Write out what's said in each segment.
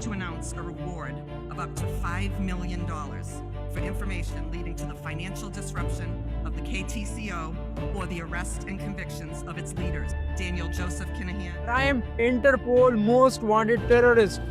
To announce a reward of up to $5 million for information leading to the financial disruption of the KTCO or the arrest and convictions of its leaders, Daniel Joseph Kinahan. Crime, Interpol most wanted terrorist,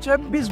$26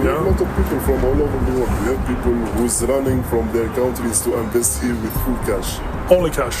We have a lot of people from all over the world. We have people who's running from their countries to invest here with full cash. Only cash.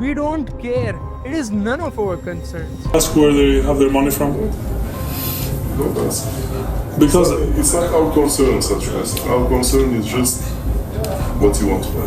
We don't care. It is none of our concerns. Ask where they have their money from. Don't ask. Because It's not our concern, such as our concern is just what you want to buy.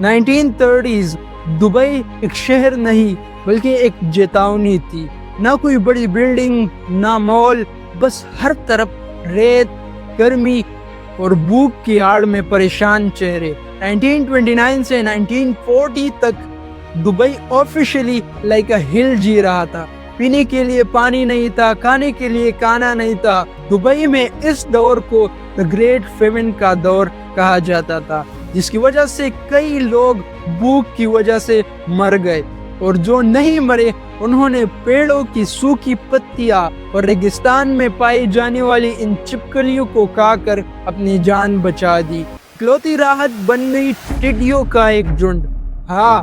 1930s Dubai ایک شہر نہیں بلکہ ایک چیتاونی تھی. نہ کوئی بڑی building, نہ مال، بس ہر طرف ریت، گرمی اور بھوک کی آڑ میں پریشان چہرے. 1929 سے 1940 تک دبئی آفیشلی لائک اے ہل جی رہا تھا. پینے کے لیے پانی نہیں تھا، کھانے کے لیے کھانا نہیں تھا. دبئی میں اس دور کو دی گریٹ فیمن کا دور کہا جاتا تھا، جس کی وجہ سے کئی لوگ بھوک کی وجہ سے مر گئے، اور جو نہیں مرے انہوں نے پیڑوں کی سوکھی پتیاں اور ریگستان میں پائی جانے والی ان چھپکلیوں کو کھا کر اپنی جان بچا دی. اکلوتی راحت بن گئی ٹڈیوں کا ایک جھنڈ. ہاں،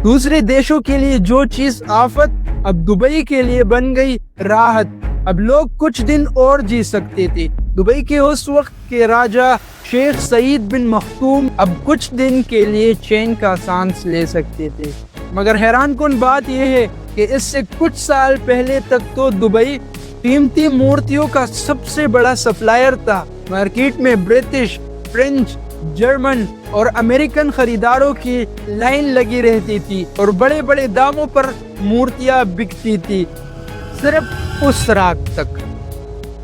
دوسرے دیشوں کے لیے جو چیز آفت، اب دبئی کے لیے بن گئی راحت. اب لوگ کچھ دن اور جی سکتے تھے. دبئی کے اس وقت کے راجا شیخ سعید بن مختوم اب کچھ دن کے لیے چین کا سانس لے سکتے تھے. مگر حیران کن بات یہ ہے کہ اس سے کچھ سال پہلے تک تو دبئی قیمتی مورتیوں کا سب سے بڑا سپلائر تھا. مارکیٹ میں برٹش، فرینچ، جرمن اور امریکن خریداروں کی لائن لگی رہتی تھی اور بڑے بڑے داموں پر مورتیاں بکتی تھی. صرف اس رات تک،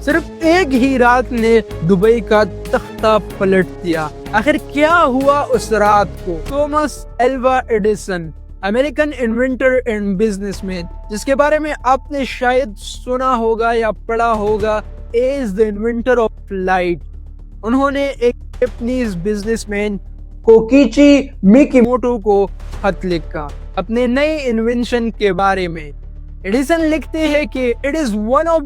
صرف ایک ہی رات نے دبئی کا تختہ پلٹ دیا. آخر کیا ہوا اس رات کو؟ Thomas Alva Edison, American inventor and businessman, جس کے بارے میں آپ نے شاید سنا ہوگا یا پڑھا ہوگا as the inventor of light. انہوں نے ایک جاپنیز بزنس مین کوکیچی میکیموٹو کو خط لکھا اپنے نئے انوینشن کے بارے میں. ایڈیسن لکھتے ہیں کہ it is one of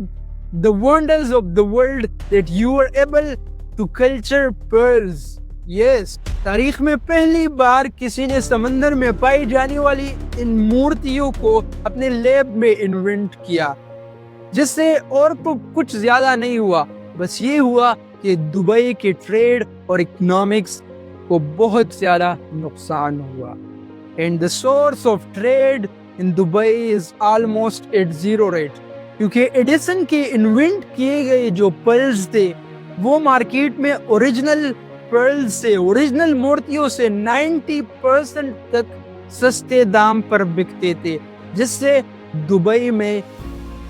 the wonders of the world that you are able to culture pearls. Yes, تاریخ میں پہلی بار کسی نے سمندر میں پائی جانے والی ان مورتیوں کو اپنے لیب میں انوینٹ کیا، جس سے اور تو کچھ زیادہ نہیں ہوا، بس یہ ہوا کہ دبئی کے ٹریڈ اور اکنامکس کو بہت زیادہ نقصان ہوا. And the source of trade in Dubai is almost at zero rate. کیونکہ ایڈیسن کے انوینٹ کیے گئے جو پرلز تھے وہ مارکیٹ میں اوریجنل پرلز سے، اوریجنل مورتیوں سے 90% تک سستے دام پر بکتے تھے، جس سے دبئی میں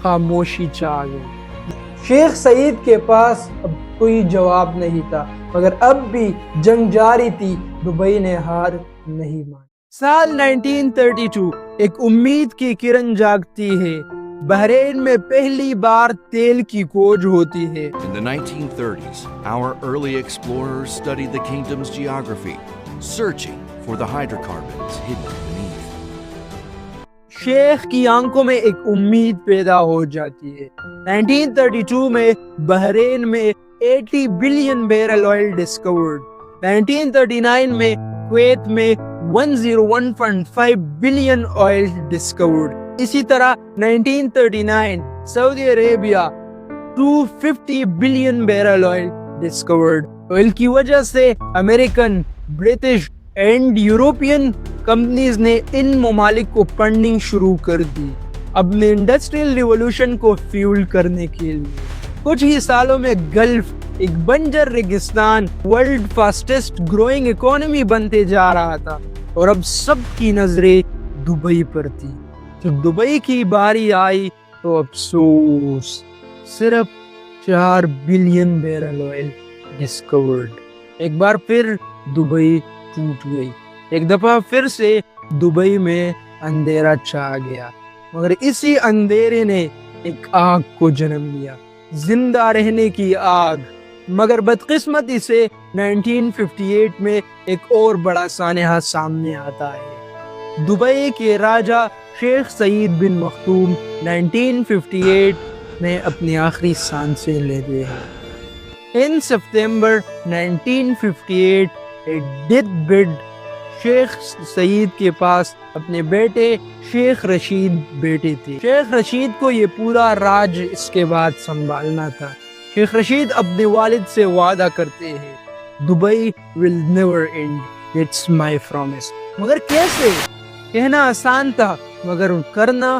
خاموشی چھا گئی. شیخ سعید کے پاس اب کوئی جواب نہیں تھا، مگر اب بھی جنگ جاری تھی. دبئی نے ہار نہیں مانی. سال 1932 ایک امید کی کرن جاگتی ہے. بحرین میں پہلی بار تیل کی کھوج ہوتی ہے. In the 1930s, our early explorers studied the kingdom's geography, searching for the hydrocarbons hidden beneath. شیخ کی آنکھوں میں ایک امید پیدا ہو جاتی ہے. 1932 میں بحرین میں 80 بلین بیرل آئل ڈسکورڈ. 1939 میں کویت میں 101.5 بلین آئل ڈسکورڈ. اسی طرح 1939 سعودی عربیہ 250 billion barrel oil discovered. Oil کی وجہ سے American, British and European companies نے ان ممالک کو فنڈنگ شروع کر دی اپنے انڈسٹریل ریولوشن کو فیول کرنے کے لیے. کچھ ہی سالوں میں گلف ایک بنجر ریگستان ورلڈ فاسٹسٹ گروئنگ اکانومی بنتے جا رہا تھا، اور اب سب کی نظریں دبئی پر تھی. جب دبئی کی باری آئی تو افسوس، صرف 4 بلین بیرل آئل ڈسکورڈ. ایک بار پھر دبئی ٹوٹ گئی. ایک دفعہ پھر سے دبئی میں اندھیرا چھا گیا، مگر اسی اندھیرے نے ایک آگ کو جنم دیا، زندہ رہنے کی آگ. مگر بدقسمتی سے 1958 میں ایک اور بڑا سانحہ سامنے آتا ہے. دبئی کے راجا شیخ سعید بن مختوم 1958 میں اپنی آخری سانسیں لیتے ہیں. In September 1958 a death bed شیخ سعید کے پاس اپنے بیٹے شیخ رشید بیٹے تھے. شیخ رشید کو یہ پورا راج اس کے بعد سنبھالنا تھا. شیخ رشید اپنے والد سے وعدہ کرتے ہیں Dubai will never end, it's my promise. مگر کیسے؟ کہنا آسان تھا مگر کرنا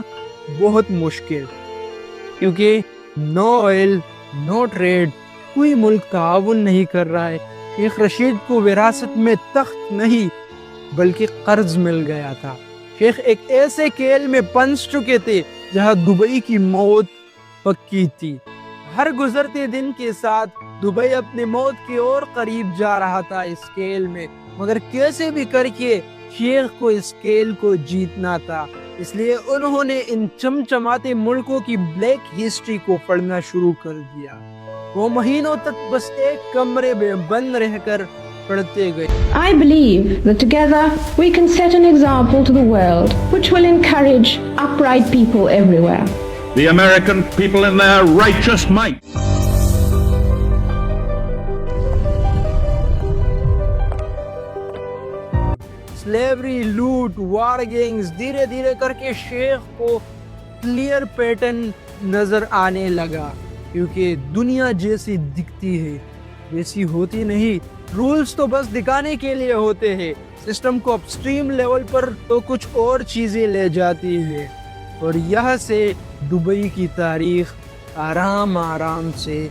بہت مشکل، کیونکہ نو آئل، نو ٹریڈ، کوئی ملک تعاون نہیں کر رہا ہے. شیخ رشید کو وراثت میں تخت نہیں، بلکہ قرض مل گیا تھا۔ شیخ ایک ایسے کھیل میں پھنس چکے تھے جہاں دبئی کی موت پکی تھی۔ ہر گزرتے دن کے ساتھ دبئی اپنے موت کے اور قریب جا رہا تھا اس کھیل میں، مگر کیسے بھی کر کے شیخ کو اس کھیل کو جیتنا تھا۔ اس لیے انہوں نے ان چمچماتے ملکوں کی بلیک ہسٹری کو پڑھنا شروع کر دیا۔ وہ مہینوں تک بس ایک کمرے میں بند رہ کر پڑھتے گئے۔ I believe that together we can set an example to the world which will encourage upright people everywhere. The American people in their righteous might. Slavery, لوٹ، وار گینگز، دھیرے دھیرے کر کے شیخ کو کلیئر پیٹرن نظر آنے لگا، کیونکہ دنیا جیسی دکھتی ہے ویسی ہوتی نہیں۔ رولز تو بس دکھانے کے لیے ہوتے ہیں، سسٹم کو اپسٹریم لیول پر تو کچھ اور چیزیں لے جاتی ہے، اور یہاں سے دبئی کی تاریخ آرام آرام سے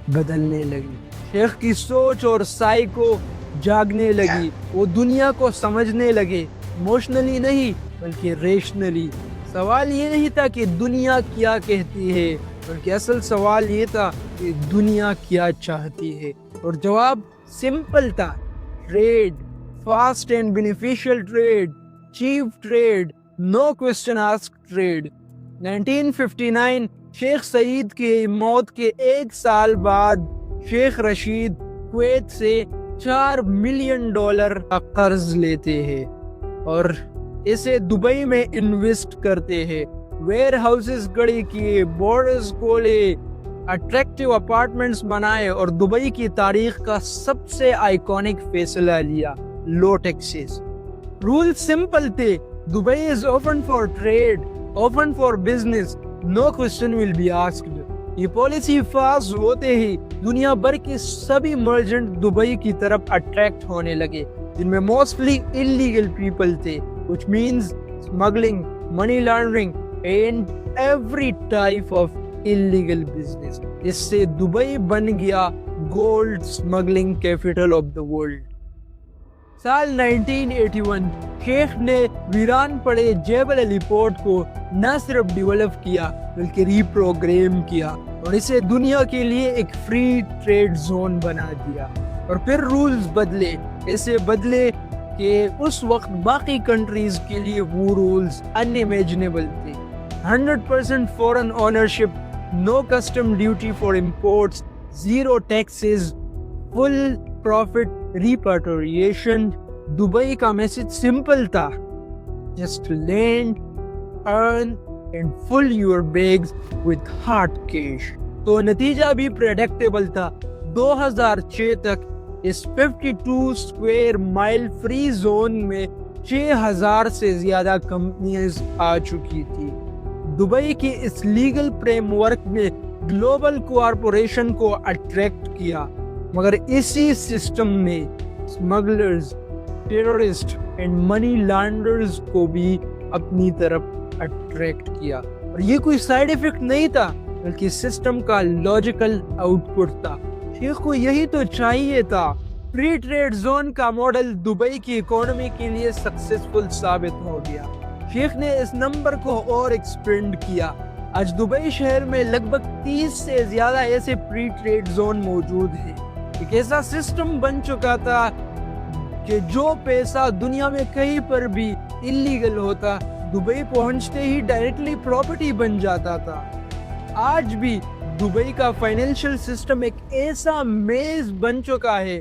بدلنے لگی۔ شیخ کی سوچ اور سائیکو جاگنے لگی، وہ دنیا کو سمجھنے لگے، ایموشنلی نہیں بلکہ ریشنلی۔ سوال یہ نہیں تھا کہ دنیا کیا کہتی ہے، بلکہ اصل سوال یہ تھا کہ دنیا کیا چاہتی ہے، اور جواب سمپل تھا: trade, fast and beneficial trade, cheap trade, no question ask trade. 1959 Sheikh سعید کی موت کے ایک سال بعد شیخ رشید کویت سے $4 ملین کا قرض لیتے ہیں اور اسے دبئی میں انویسٹ کرتے ہیں۔ ویئر ہاؤسز کھڑے کیے، بورڈز کھولے، اٹریکٹیو اپارٹمنٹس بنائے، اور دبئی کی تاریخ کا سب سے آئیکونک فیصلہ لیا: لو ٹیکسز۔ رول سمپل تھے: Dubai is open for trade, open for business, no question will be asked. یہ پالیسی پاس ہوتے ہی دنیا بھر کے سبھی مرچنٹ دبئی کی طرف اٹریکٹ ہونے لگے، جن میں موسٹلی انلیگل پیپل تھے، which means smuggling, money laundering and every type of illegal business۔ اس سے دبئی بن گیا gold smuggling capital of the world. سال 1981 شیخ نے ویران پڑے جبل علی پورٹ کو نہ صرف ڈیولپ کیا بلکہ ری پروگرام کیا اور اسے دنیا کے لیے ایک فری ٹریڈ زون بنا دیا۔ اور پھر رولز بدلے، ایسے بدلے کہ اس وقت باقی کنٹریز کے لیے وہ رولز انِمیجنیبل تھے۔ 100% foreign ownership, no custom duty for imports, zero taxes, full profit repatriation. Dubai کا میسج سمپل تھا: just land, earn and fill your bags with hard cash. تو نتیجہ بھی پریڈکٹیبل تھا۔ 2006 تک اس 52 اسکوائر مائل فری زون میں 6000 سے زیادہ کمپنیز آ چکی تھی۔ دبئی کی اس لیگل فریم ورک نے گلوبل کارپوریشن کو اٹریکٹ کیا، مگر اسی سسٹم نے اسمگلرز، ٹیررسٹ اینڈ منی لانڈرز کو بھی اپنی طرف اٹریکٹ کیا۔ اور یہ کوئی سائیڈ ایفیکٹ نہیں تھا بلکہ سسٹم کا لاجیکل آؤٹ پٹ تھا۔ شیخ کو یہی تو چاہیے تھا۔ فری ٹریڈ زون کا ماڈل دبئی کی اکانومی کے لیے سکسیسفل ثابت ہو گیا۔ شیخ نے اس نمبر کو اور ایکسپینڈ کیا۔ آج دبئی شہر میں لگ بھگ 30 سے زیادہ ایسے فری ٹریڈ زون موجود ہیں۔ ایک ایسا سسٹم بن چکا تھا کہ جو پیسہ دنیا میں کہیں پر بھی انلیگل ہوتا، دبئی پہنچتے ہی ڈائریکٹلی پراپرٹی بن جاتا تھا۔ آج بھی دبئی کا فائنینشیل سسٹم ایک ایسا میز بن چکا ہے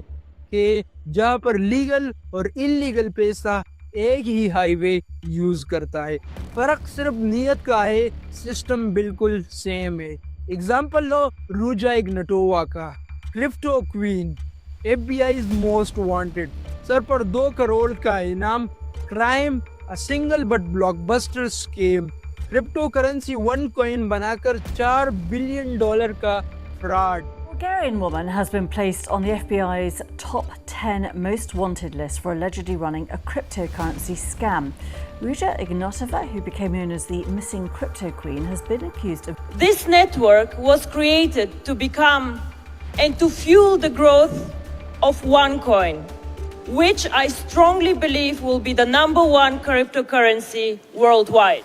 کہ جہاں پر لیگل اور انلیگل پیسہ ایک ہی ہائی وے یوز کرتا ہے۔ فرق صرف نیت کا ہے، سسٹم بالکل سیم ہے۔ اگزامپل لو روجا اگنٹووا کا، crypto queen, FBI most wanted, سر پر 2 کروڑ کا انعام، crime, single but blockbuster scam, crypto currency 1 coin بنا کر $4 بلین کا fraud. Bulgarian woman has been placed on the FBI's top 10 most wanted list for allegedly running a cryptocurrency scam. Ruja Ignatova, who became known as the missing crypto queen, has been accused of... This network was created to become and to fuel the growth of OneCoin. which I strongly believe will be the #1 cryptocurrency worldwide.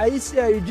ICIJ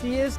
CS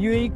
UAE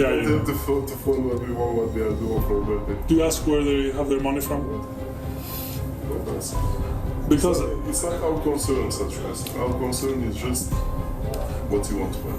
Yeah, Tell them to follow everyone what they are doing for a birthday. Do you ask where they have their money from? Because It's like our concern, such as our concern is just what you want to buy.